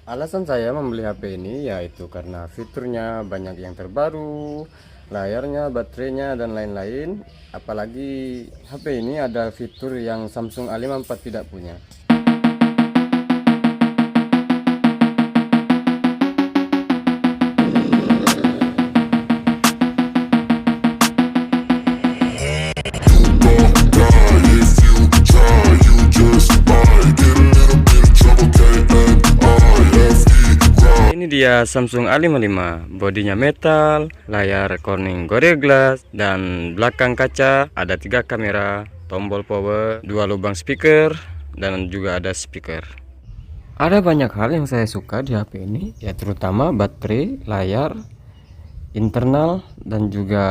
Alasan saya membeli HP ini yaitu karena fiturnya banyak yang terbaru, layarnya, baterainya, dan lain-lain. Apalagi HP ini ada fitur yang Samsung A54 tidak punya. Ini dia Samsung A55, bodinya metal, layar Corning Gorilla Glass, dan belakang kaca ada 3 kamera, tombol power, 2 lubang speaker, dan juga ada speaker. Ada banyak hal yang saya suka di HP ini, ya terutama baterai, layar, internal, dan juga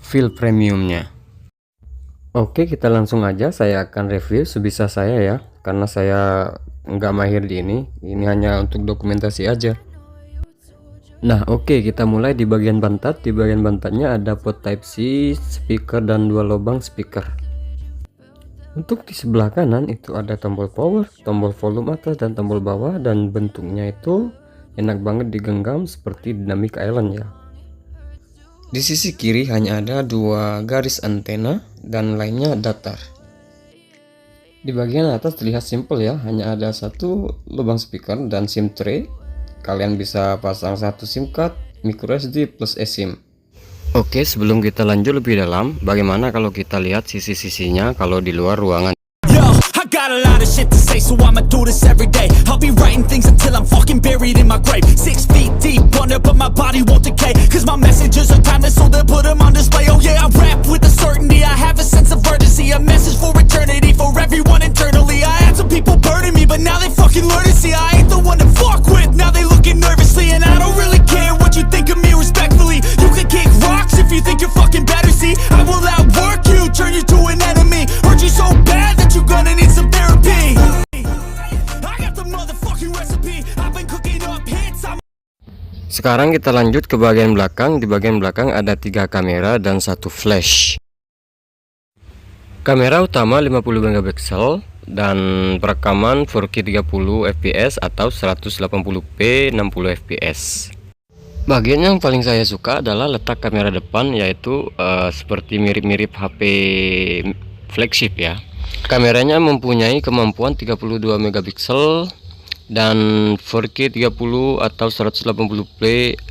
feel premiumnya. Oke, kita langsung aja, saya akan review sebisa saya ya, karena saya nggak mahir di ini hanya untuk dokumentasi aja. Nah oke, kita mulai di bagian pantat. Di bagian pantatnya ada port type C, speaker, dan 2 lubang speaker. Untuk di sebelah kanan itu ada tombol power, tombol volume atas dan tombol bawah, dan bentuknya itu enak banget digenggam seperti Dynamic Island ya. Di sisi kiri hanya ada 2 garis antena dan lainnya datar. Di bagian atas terlihat simple ya, hanya ada 1 lubang speaker dan SIM tray. Kalian bisa pasang 1 SIM card, micro SD plus eSIM. Oke, sebelum kita lanjut lebih dalam, bagaimana kalau kita lihat sisi-sisinya kalau di luar ruangan? I got a lot of shit to say, so I'ma do this every day. I'll be writing things until I'm fucking buried in my grave. 6 feet deep under, but my body won't decay. Cause my messages are timeless, so they'll put them on display. Oh yeah, I rap with a certainty, I have a sense of urgency. A message for eternity, for everyone internally. I had some people burning me, but now they fucking learn to see I ain't the one to fuck with, now they looking nervously. And I don't really care what you think of me respectfully. You can kick rocks if you think you're fucking better, see I will outwork you, turn you to an enemy. Hurt you so bad that you're gonna need some therapy. I got the motherfucking recipe. I've been cooking up hits. Sekarang kita lanjut ke bagian belakang. Di bagian belakang ada 3 kamera dan 1 flash. Kamera utama 50 megapiksel dan perekaman 4K 30 fps atau 180p 60 fps. Bagian yang paling saya suka adalah letak kamera depan, yaitu seperti mirip-mirip HP flagship ya. Kameranya mempunyai kemampuan 32 megapiksel dan 4K 30 atau 180p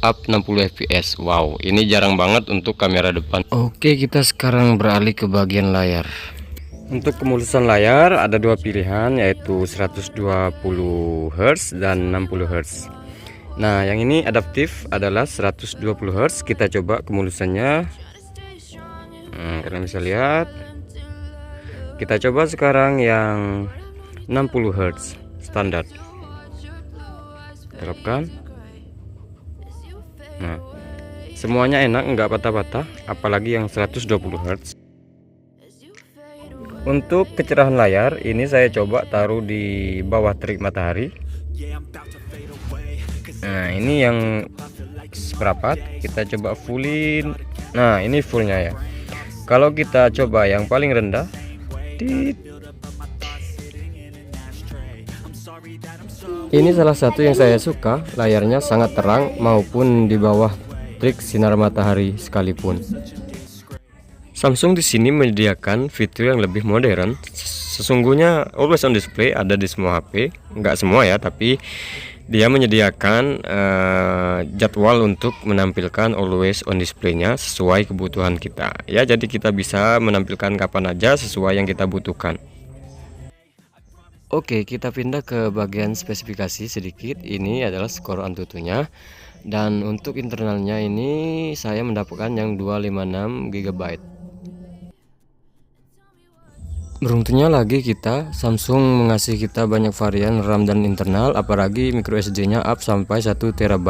up 60 fps. Wow, ini jarang banget untuk kamera depan. Oke, kita sekarang beralih ke bagian layar. Untuk kemulusan layar ada 2 pilihan, yaitu 120 Hz dan 60 Hz. Nah, yang ini adaptif adalah 120 Hz. Kita coba kemulusannya. Kalian bisa lihat. Kita coba sekarang yang 60 Hz standar. Terapkan. Nah, semuanya enak, nggak patah-patah, apalagi yang 120 Hz. Untuk kecerahan layar ini saya coba taruh di bawah terik matahari. Nah, ini yang seperempat, kita coba fullin. Nah, ini fullnya ya. Kalau kita coba yang paling rendah, ini salah satu yang saya suka, layarnya sangat terang maupun di bawah terik sinar matahari sekalipun. Samsung di sini menyediakan fitur yang lebih modern. Sesungguhnya always on display ada di semua HP, nggak semua ya, tapi dia menyediakan jadwal untuk menampilkan always on display-nya sesuai kebutuhan kita. Ya, jadi kita bisa menampilkan kapan aja sesuai yang kita butuhkan. Oke, kita pindah ke bagian spesifikasi sedikit. Ini adalah skor Antutunya. Dan untuk internalnya ini saya mendapatkan yang 256 GB. Beruntungnya lagi Samsung mengasih kita banyak varian RAM dan internal, apalagi micro SD-nya up sampai 1 TB.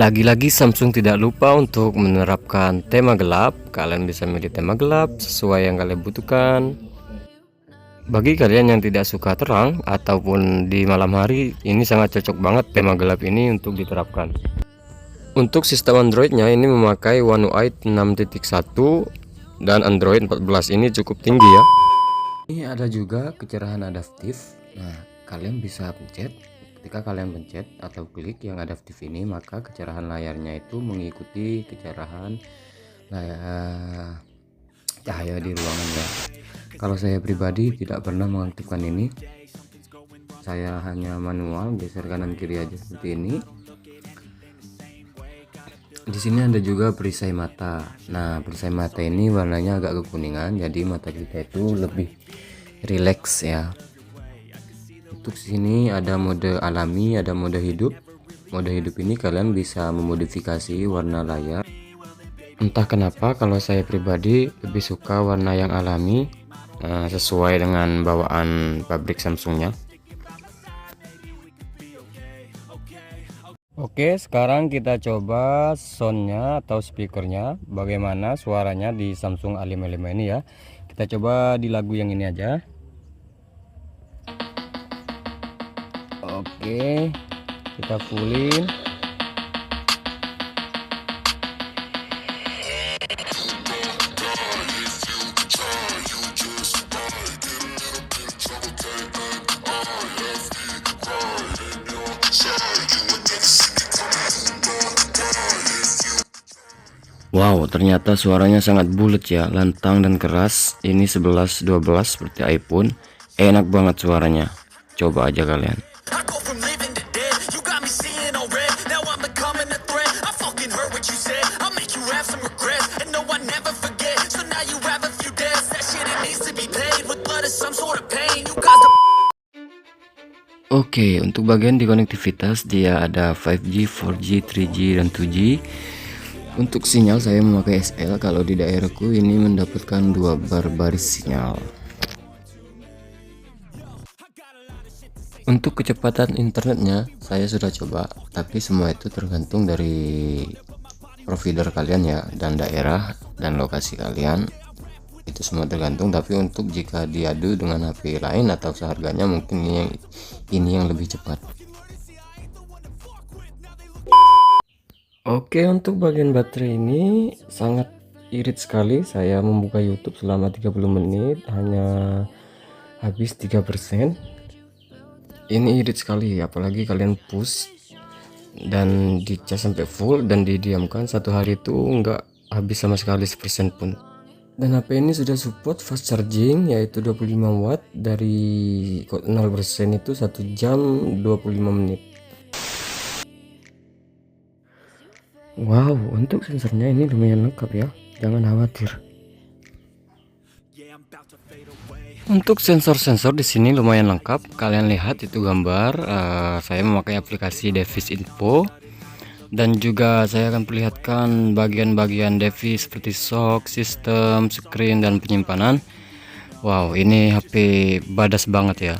Lagi-lagi Samsung tidak lupa untuk menerapkan tema gelap. Kalian bisa milih tema gelap sesuai yang kalian butuhkan. Bagi kalian yang tidak suka terang ataupun di malam hari, ini sangat cocok banget tema gelap ini untuk diterapkan. Untuk sistem Androidnya ini memakai One UI 6.1 dan Android 14 ini cukup tinggi ya. Ini ada juga kecerahan adaptif. Nah, kalian bisa pencet. Ketika kalian pencet atau klik yang adaptif ini, maka kecerahan layarnya itu mengikuti kecerahan layar cahaya di ruangan ya. Kalau saya pribadi tidak pernah mengaktifkan ini, saya hanya manual geser kanan kiri aja seperti ini. Di sini ada juga perisai mata. Nah, perisai mata ini warnanya agak kekuningan, jadi mata kita itu lebih rileks ya. Untuk sini ada mode alami, ada mode hidup. Mode hidup ini kalian bisa memodifikasi warna layar. Entah kenapa kalau saya pribadi lebih suka warna yang alami, sesuai dengan bawaan pabrik Samsungnya. Oke, sekarang kita coba soundnya atau speakernya, bagaimana suaranya di Samsung A55 ini ya. Kita coba di lagu yang ini aja. Oke, kita fullin. Wow, ternyata suaranya sangat bulat ya, lantang dan keras. Ini 11-12 seperti iPhone. Enak banget suaranya. Coba aja kalian. I go from living to dead. You got me seeing all red. Now I'm becoming a threat. I fucking heard what you said. I'll make you have some regrets. And no, I never forget. So now you have a few debts. That shit, it needs to be paid with blood or some sort of pain. You got the Oke, untuk bagian di konektivitas dia ada 5G, 4G, 3G, dan 2G. Untuk sinyal saya memakai SL. Kalau di daerahku ini mendapatkan 2 bar baris sinyal. Untuk kecepatan internetnya saya sudah coba, tapi semua itu tergantung dari provider kalian ya, dan daerah dan lokasi kalian. Itu semua tergantung, tapi untuk jika diadu dengan HP lain atau seharganya, mungkin ini yang lebih cepat. Oke, untuk bagian baterai ini sangat irit sekali. Saya membuka YouTube selama 30 menit hanya habis 3%. Ini irit sekali, apalagi kalian push dan dicas sampai full dan didiamkan 1 hari itu nggak habis sama sekali 1% pun. Dan HP ini sudah support fast charging, yaitu 25 watt dari 0% itu 1 jam 25 menit. Wow, untuk sensornya ini lumayan lengkap ya, jangan khawatir. Untuk sensor-sensor di sini lumayan lengkap. Kalian lihat itu gambar. Saya memakai aplikasi Device Info, dan juga saya akan perlihatkan bagian-bagian device seperti shock, sistem, screen, dan penyimpanan. Wow, ini HP badas banget ya.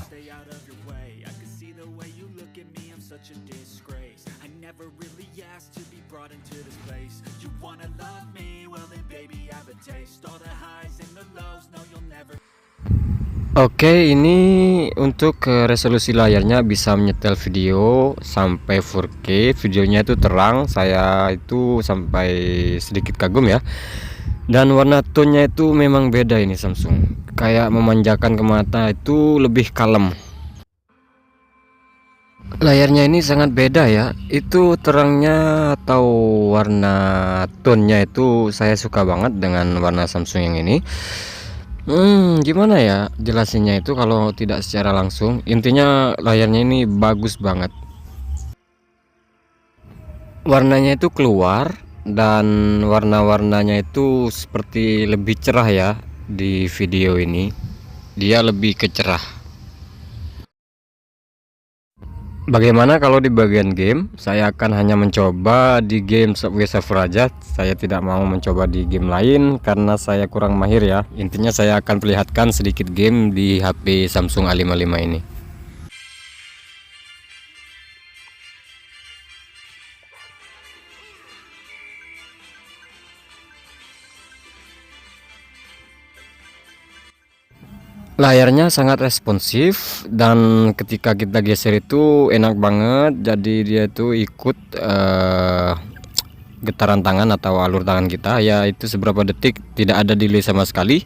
Oke, ini untuk resolusi layarnya bisa menyetel video sampai 4K. Videonya itu terang, saya itu sampai sedikit kagum ya. Dan warna tone-nya itu memang beda ini Samsung. Kayak memanjakan ke mata, itu lebih kalem. Layarnya ini sangat beda ya. Itu terangnya atau warna tone-nya itu saya suka banget dengan warna Samsung yang ini. Gimana ya jelasinnya itu kalau tidak secara langsung. Intinya layarnya ini bagus banget. Warnanya itu keluar, dan warna-warnanya itu seperti lebih cerah ya. Di video ini dia lebih kecerah. Bagaimana kalau di bagian game? Saya akan hanya mencoba di game Subway Surfer aja. Saya tidak mau mencoba di game lain karena saya kurang mahir ya. Intinya saya akan perlihatkan sedikit game di HP Samsung A55 ini. Layarnya sangat responsif, dan ketika kita geser itu enak banget. Jadi dia itu ikut getaran tangan atau alur tangan kita, yaitu seberapa detik, tidak ada delay sama sekali.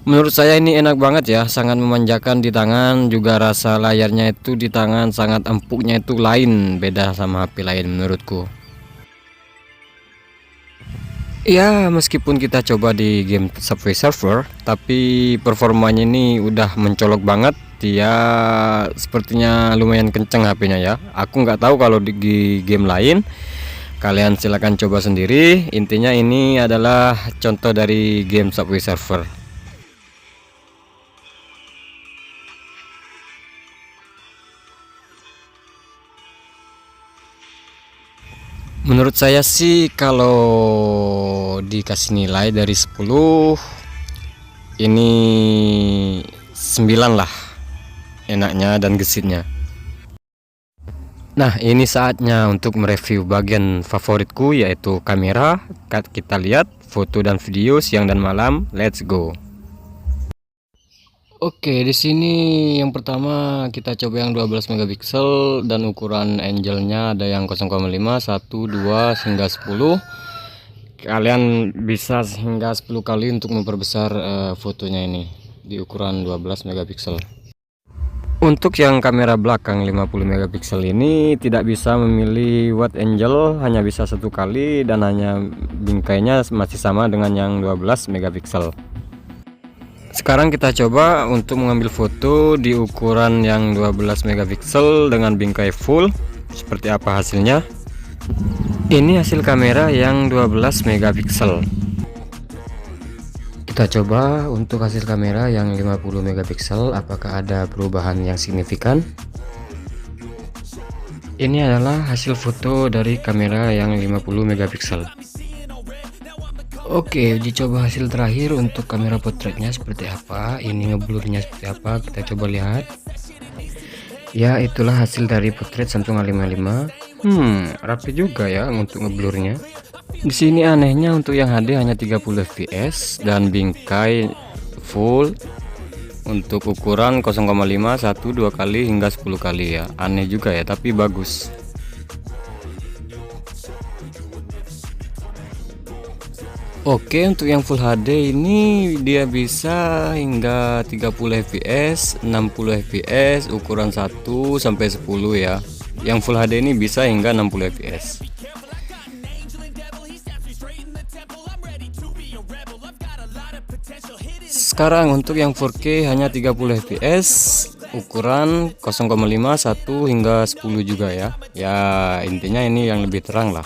Menurut saya ini enak banget ya, sangat memanjakan di tangan, juga rasa layarnya itu di tangan sangat empuknya itu lain, beda sama HP lain menurutku. Ya, meskipun kita coba di game Subway Surfer, tapi performanya ini udah mencolok banget. Dia sepertinya lumayan kenceng HP-nya ya. Aku nggak tahu kalau di game lain. Kalian silahkan coba sendiri. Intinya ini adalah contoh dari game Subway Surfer. Menurut saya sih kalau dikasih nilai dari 10, ini 9 lah enaknya dan gesitnya. Nah, ini saatnya untuk mereview bagian favoritku, yaitu kamera. Kita lihat foto dan video siang dan malam. Let's go. Oke, di sini yang pertama kita coba yang 12 megapiksel dan ukuran angle-nya ada yang 0,5, 1, 2 hingga 10. Kalian bisa hingga 10 kali untuk memperbesar fotonya ini di ukuran 12 megapiksel. Untuk yang kamera belakang 50 megapiksel ini tidak bisa memilih wide angle, hanya bisa 1 kali dan hanya bingkainya masih sama dengan yang 12 megapiksel. Sekarang kita coba untuk mengambil foto di ukuran yang 12 megapiksel dengan bingkai full. Seperti apa hasilnya? Ini hasil kamera yang 12 megapiksel. Kita coba untuk hasil kamera yang 50 megapiksel, apakah ada perubahan yang signifikan? Ini adalah hasil foto dari kamera yang 50 megapiksel. Oke, uji coba hasil terakhir untuk kamera potretnya seperti apa. Ini ngeblurnya seperti apa, kita coba lihat. Ya, itulah hasil dari potret Samsung A55. Rapi juga ya untuk ngeblurnya. Di sini anehnya untuk yang HD hanya 30 fps dan bingkai full. Untuk ukuran 0,5, 1, 2 kali hingga 10 kali ya. Aneh juga ya, tapi bagus. Oke, untuk yang Full HD ini dia bisa hingga 30 fps, 60 fps, ukuran 1 sampai 10 ya. Yang Full HD ini bisa hingga 60 fps. Sekarang untuk yang 4K hanya 30 fps, ukuran 0,5, 1 hingga 10 juga ya. Ya, intinya ini yang lebih terang lah.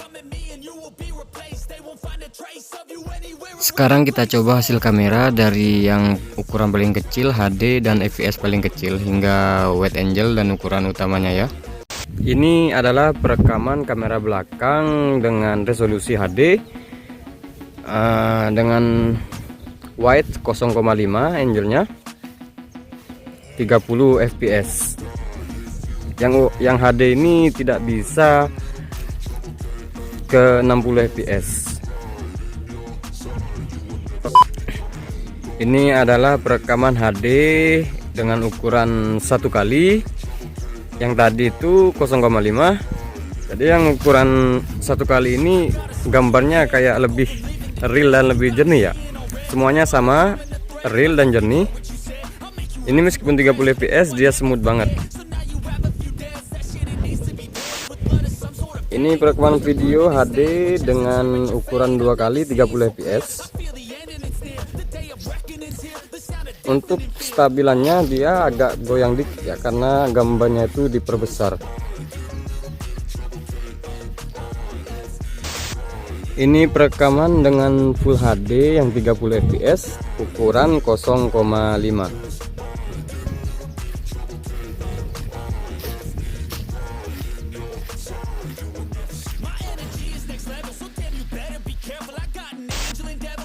Sekarang kita coba hasil kamera dari yang ukuran paling kecil HD dan fps paling kecil hingga wide angle dan ukuran utamanya ya. Ini adalah perekaman kamera belakang dengan resolusi HD dengan wide 0,5 angle-nya 30 fps. Yang HD ini tidak bisa ke 60 fps. Ini adalah perekaman HD dengan ukuran 1 kali. Yang tadi itu 0,5. Jadi yang ukuran 1 kali ini gambarnya kayak lebih real dan lebih jernih ya. Semuanya sama, real dan jernih. Ini meskipun 30 fps dia smooth banget. Ini perekaman video HD dengan ukuran 2 kali 30 fps. Untuk stabilannya dia agak goyang dikit ya, karena gambarnya itu diperbesar. Ini perekaman dengan Full HD yang 30 fps, ukuran 0,5.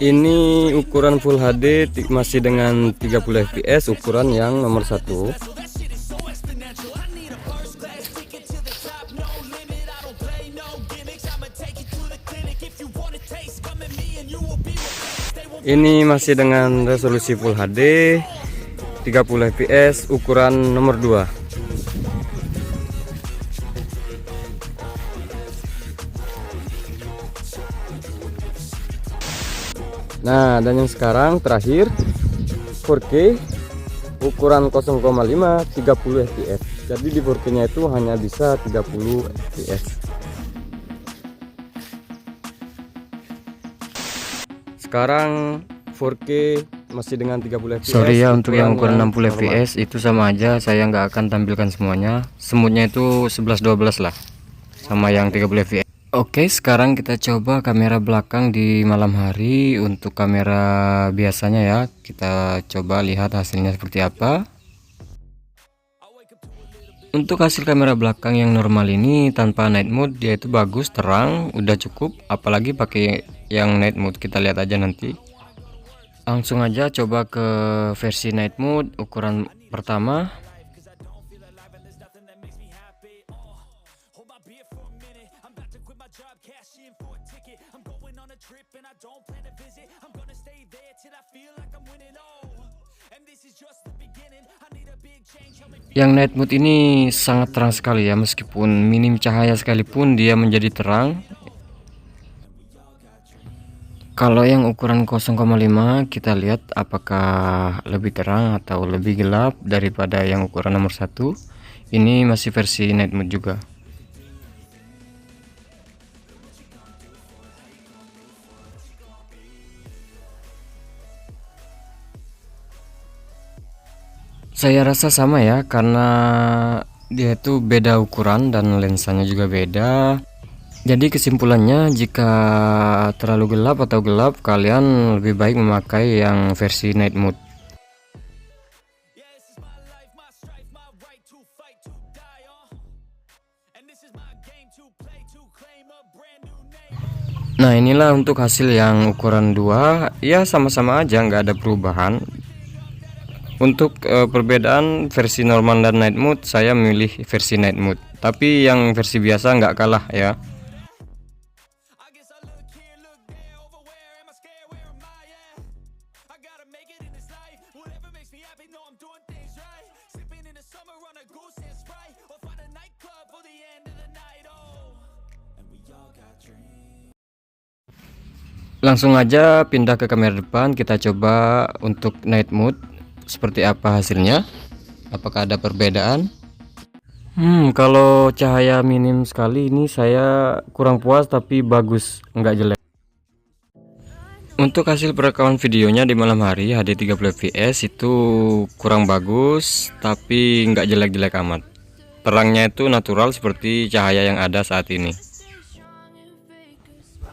Ini ukuran Full HD masih dengan 30 fps, ukuran yang nomor 1. Ini masih dengan resolusi Full HD 30 fps, ukuran nomor 2. Nah, dan yang sekarang terakhir 4K ukuran 0,5 30 fps. Jadi di 4K nya itu hanya bisa 30 fps. Sekarang 4K masih dengan 30 fps. Sorry ya, untuk yang ukuran 60 fps itu sama aja, saya nggak akan tampilkan semuanya. Semutnya itu 11-12 lah sama yang 30 fps. Oke, sekarang kita coba kamera belakang di malam hari. Untuk kamera biasanya ya, kita coba lihat hasilnya seperti apa. Untuk hasil kamera belakang yang normal ini tanpa night mode, dia itu bagus, terang, udah cukup. Apalagi pakai yang night mode, kita lihat aja nanti. Langsung aja coba ke versi night mode ukuran pertama. Yang night mode ini sangat terang sekali ya, meskipun minim cahaya sekalipun dia menjadi terang. Kalau yang ukuran 0,5 kita lihat apakah lebih terang atau lebih gelap daripada yang ukuran nomor 1. Ini masih versi night mode juga. Saya rasa sama ya, karena dia itu beda ukuran dan lensanya juga beda. Jadi kesimpulannya, jika terlalu gelap atau gelap, kalian lebih baik memakai yang versi night mode. Nah, inilah untuk hasil yang ukuran 2. Ya sama-sama aja, nggak ada perubahan. Untuk perbedaan versi normal dan night mode, saya memilih versi night mode. Tapi yang versi biasa nggak kalah ya. Langsung aja pindah ke kamera depan, kita coba untuk night mode seperti apa hasilnya. Apakah ada perbedaan? Kalau cahaya minim sekali ini saya kurang puas, tapi bagus, nggak jelek. Untuk hasil perekaman videonya di malam hari HD 30 fps itu kurang bagus, tapi nggak jelek-jelek amat. Terangnya itu natural seperti cahaya yang ada saat ini.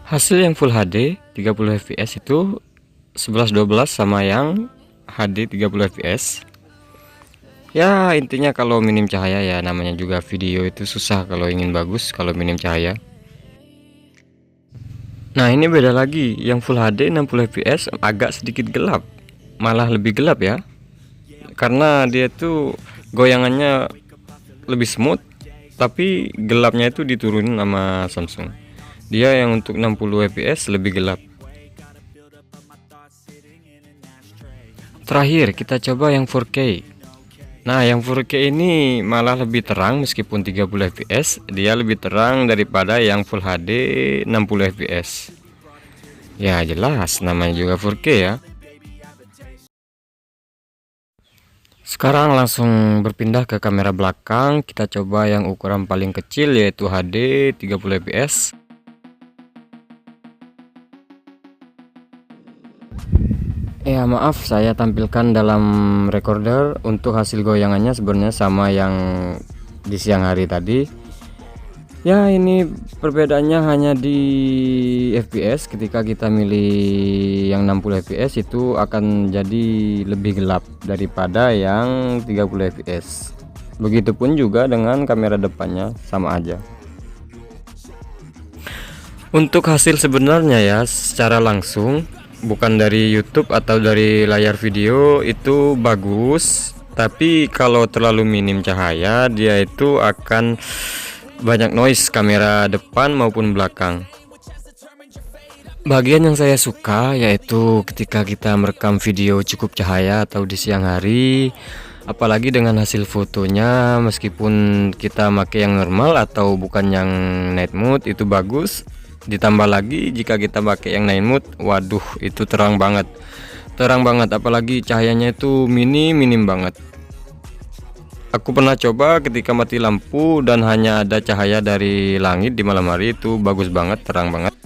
Hasil yang Full HD 30 fps itu 11-12 sama yang HD 30 fps. Ya intinya kalau minim cahaya ya, namanya juga video itu susah kalau ingin bagus kalau minim cahaya. Nah ini beda lagi, yang Full HD 60 fps agak sedikit gelap, malah lebih gelap ya, karena dia tuh goyangannya lebih smooth, tapi gelapnya itu diturunin sama Samsung. Dia yang untuk 60 fps lebih gelap. Terakhir kita coba yang 4K. Nah yang 4K ini malah lebih terang, meskipun 30 fps dia lebih terang daripada yang Full HD 60 fps. Ya jelas, namanya juga 4K ya. Sekarang langsung berpindah ke kamera belakang, kita coba yang ukuran paling kecil yaitu HD 30 fps. Ya maaf, saya tampilkan dalam recorder. Untuk hasil goyangannya sebenarnya sama yang di siang hari tadi. Ya ini perbedaannya hanya di fps. Ketika kita milih yang 60 fps itu akan jadi lebih gelap daripada yang 30 fps. Begitupun juga dengan kamera depannya, sama aja. Untuk hasil sebenarnya ya, secara langsung bukan dari YouTube atau dari layar video itu bagus, tapi kalau terlalu minim cahaya dia itu akan banyak noise kamera depan maupun belakang. Bagian yang saya suka yaitu ketika kita merekam video cukup cahaya atau di siang hari, apalagi dengan hasil fotonya meskipun kita pakai yang normal atau bukan yang night mode itu bagus. Ditambah lagi jika kita pakai yang night mode, waduh itu terang banget. terang banget, apalagi cahayanya itu minim banget. Aku pernah coba ketika mati lampu dan hanya ada cahaya dari langit di malam hari, itu bagus banget, terang banget.